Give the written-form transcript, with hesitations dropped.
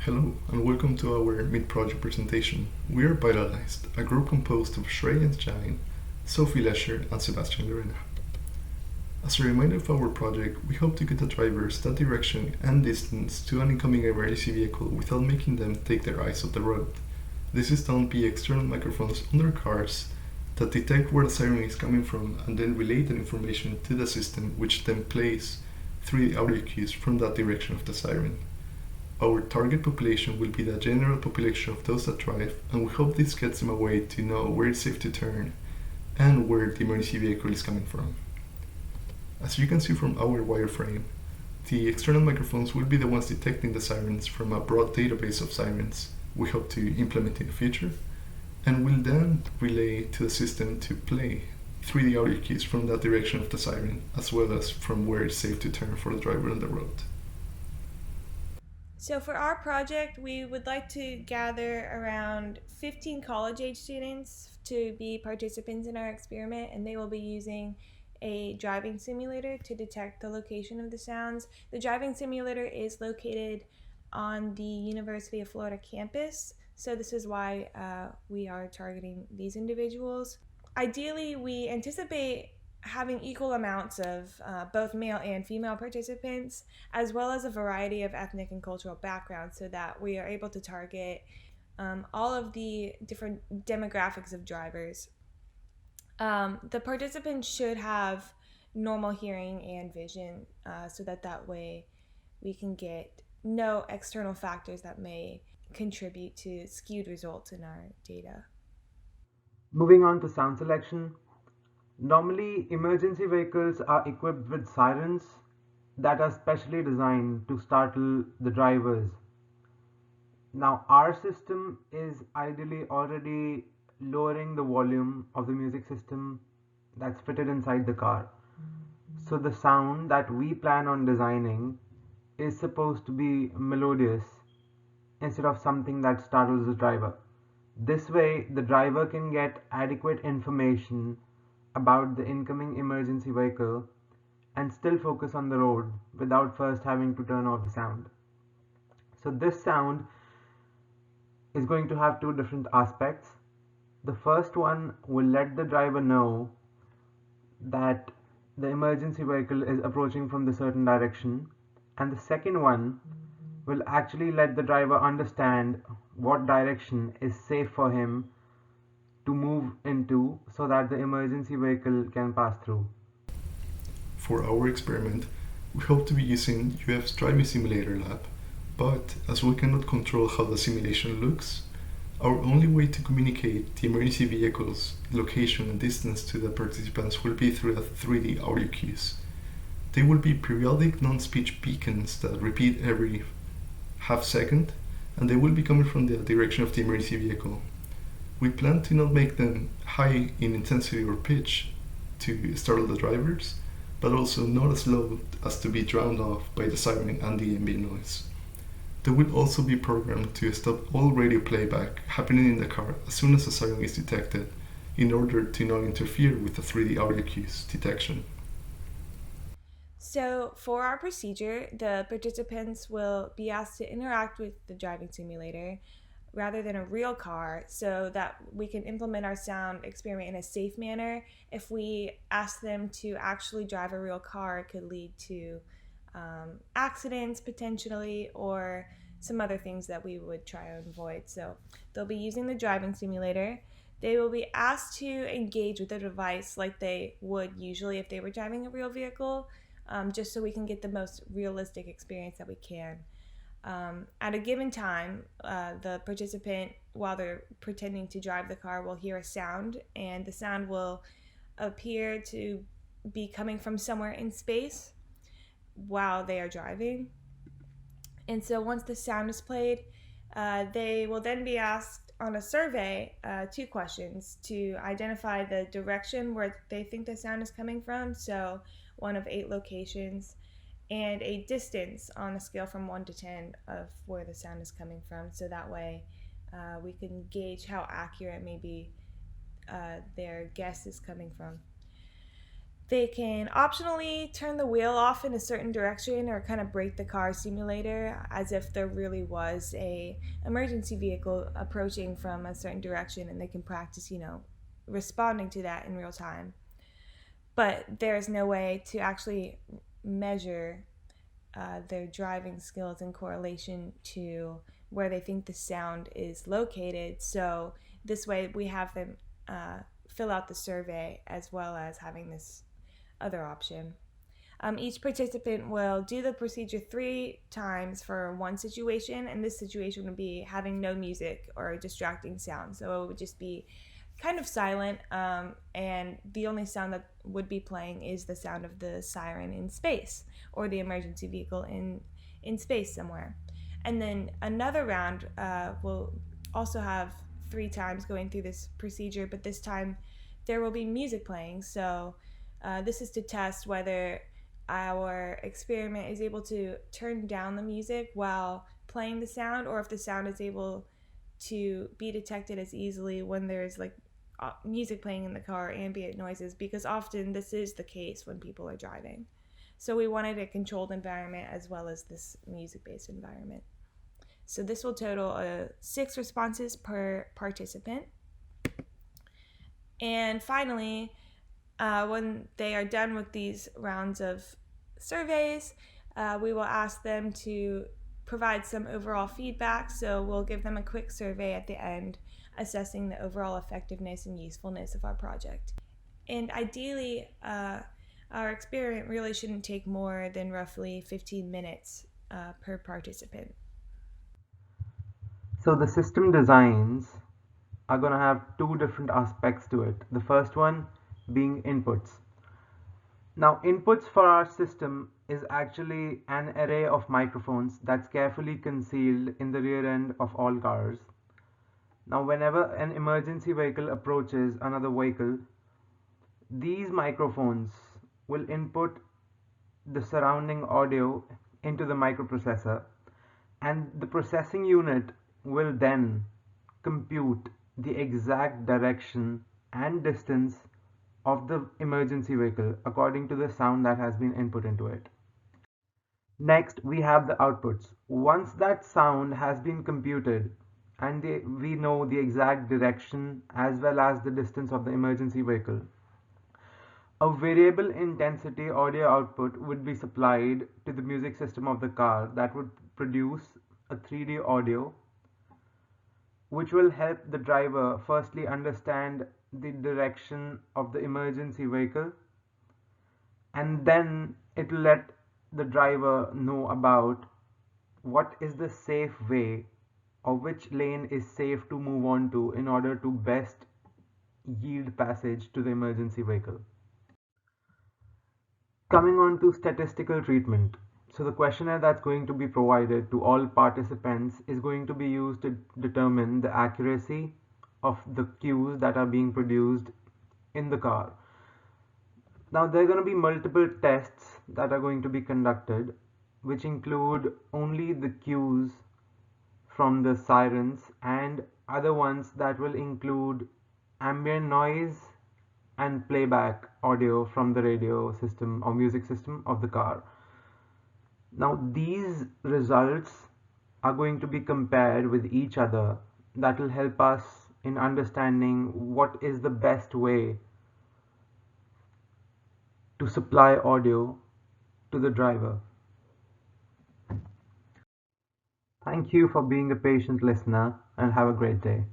Hello and welcome to our mid-project presentation. We are Vitalize, a group composed of Shrey and Jane, Sophie Lesher and Sebastian Lorena. As a reminder of our project, we hope to get the drivers that direction and distance to an incoming emergency vehicle without making them take their eyes off the road. This is done via external microphones on their cars that detect where the siren is coming from and then relay that information to the system, which then plays 3D audio cues from that direction of the siren. Our target population will be the general population of those that drive, and we hope this gets them a way to know where it's safe to turn and where the emergency vehicle is coming from. As you can see from our wireframe, the external microphones will be the ones detecting the sirens from a broad database of sirens we hope to implement in the future, and will then relay to the system to play 3D audio cues from that direction of the siren, as well as from where it's safe to turn for the driver on the road. So for our project, we would like to gather around 15 college-age students to be participants in our experiment, and they will be using a driving simulator to detect the location of the sounds. The driving simulator is located on the University of Florida campus, so this is why we are targeting these individuals. Ideally, we anticipate having equal amounts of both male and female participants, as well as a variety of ethnic and cultural backgrounds, so that we are able to target all of the different demographics of drivers. The participants should have normal hearing and vision, so that way we can get no external factors that may contribute to skewed results in our data. Moving on to sound selection. Normally, emergency vehicles are equipped with sirens that are specially designed to startle the drivers. Now, our system is ideally already lowering the volume of the music system that's fitted inside the car. So, the sound that we plan on designing is supposed to be melodious instead of something that startles the driver. This way, the driver can get adequate information about the incoming emergency vehicle and still focus on the road without first having to turn off the sound. So, this sound is going to have two different aspects. The first one will let the driver know that the emergency vehicle is approaching from the certain direction, and the second one will actually let the driver understand what direction is safe for him to move into so that the emergency vehicle can pass through. For our experiment, we hope to be using UF's Driving Simulator Lab, but as we cannot control how the simulation looks, our only way to communicate the emergency vehicle's location and distance to the participants will be through the 3D audio cues. They will be periodic non-speech beacons that repeat every half second, and they will be coming from the direction of the emergency vehicle. We plan to not make them high in intensity or pitch to startle the drivers, but also not as low as to be drowned off by the siren and the ambient noise. They will also be programmed to stop all radio playback happening in the car as soon as a siren is detected, in order to not interfere with the 3D audio cues detection. So, for our procedure, the participants will be asked to interact with the driving simulator rather than a real car, so that we can implement our sound experiment in a safe manner. If we ask them to actually drive a real car, it could lead to accidents potentially, or some other things that we would try to avoid. So, they'll be using the driving simulator. They will be asked to engage with the device like they would usually if they were driving a real vehicle, just so we can get the most realistic experience that we can. At a given time, the participant, while they're pretending to drive the car, will hear a sound, and the sound will appear to be coming from somewhere in space while they are driving. And so once the sound is played, they will then be asked on a survey 2 questions to identify the direction where they think the sound is coming from, so one of 8 locations, and a distance on a scale from 1 to 10 of where the sound is coming from, so that way we can gauge how accurate maybe their guess is coming from. They can optionally turn the wheel off in a certain direction or kind of break the car simulator as if there really was a emergency vehicle approaching from a certain direction, and they can practice, responding to that in real time. But there's no way to actually measure their driving skills in correlation to where they think the sound is located. So this way we have them fill out the survey as well as having this other option. Each participant will do the procedure 3 times for one situation, and this situation would be having no music or distracting sound. So it would just be kind of silent, and the only sound that would be playing is the sound of the siren in space or the emergency vehicle in space somewhere. And then another round will also have 3 times going through this procedure, but this time there will be music playing. So this is to test whether our experiment is able to turn down the music while playing the sound, or if the sound is able to be detected as easily when there's like music playing in the car, ambient noises, because often this is the case when people are driving. So we wanted a controlled environment as well as this music-based environment. So this will total 6 responses per participant. And finally, when they are done with these rounds of surveys, we will ask them to provide some overall feedback. So we'll give them a quick survey at the end, assessing the overall effectiveness and usefulness of our project. And ideally, our experiment really shouldn't take more than roughly 15 minutes per participant. So the system designs are going to have 2 different aspects to it. The first one being inputs. Now, inputs for our system is actually an array of microphones that's carefully concealed in the rear end of all cars. Now, whenever an emergency vehicle approaches another vehicle, these microphones will input the surrounding audio into the microprocessor, and the processing unit will then compute the exact direction and distance of the emergency vehicle according to the sound that has been input into it. Next, we have the outputs. Once that sound has been computed and we know the exact direction as well as the distance of the emergency vehicle, a variable intensity audio output would be supplied to the music system of the car that would produce a 3D audio, which will help the driver firstly understand the direction of the emergency vehicle, and then it will let the driver know about what is the safe way or which lane is safe to move on to in order to best yield passage to the emergency vehicle. Coming on to statistical treatment. So the questionnaire that's going to be provided to all participants is going to be used to determine the accuracy of the cues that are being produced in the car. Now there are going to be multiple tests that are going to be conducted, which include only the cues from the sirens and other ones that will include ambient noise and playback audio from the radio system or music system of the car. Now these results are going to be compared with each other. That will help us in understanding what is the best way to supply audio to the driver. Thank you for being a patient listener, and have a great day.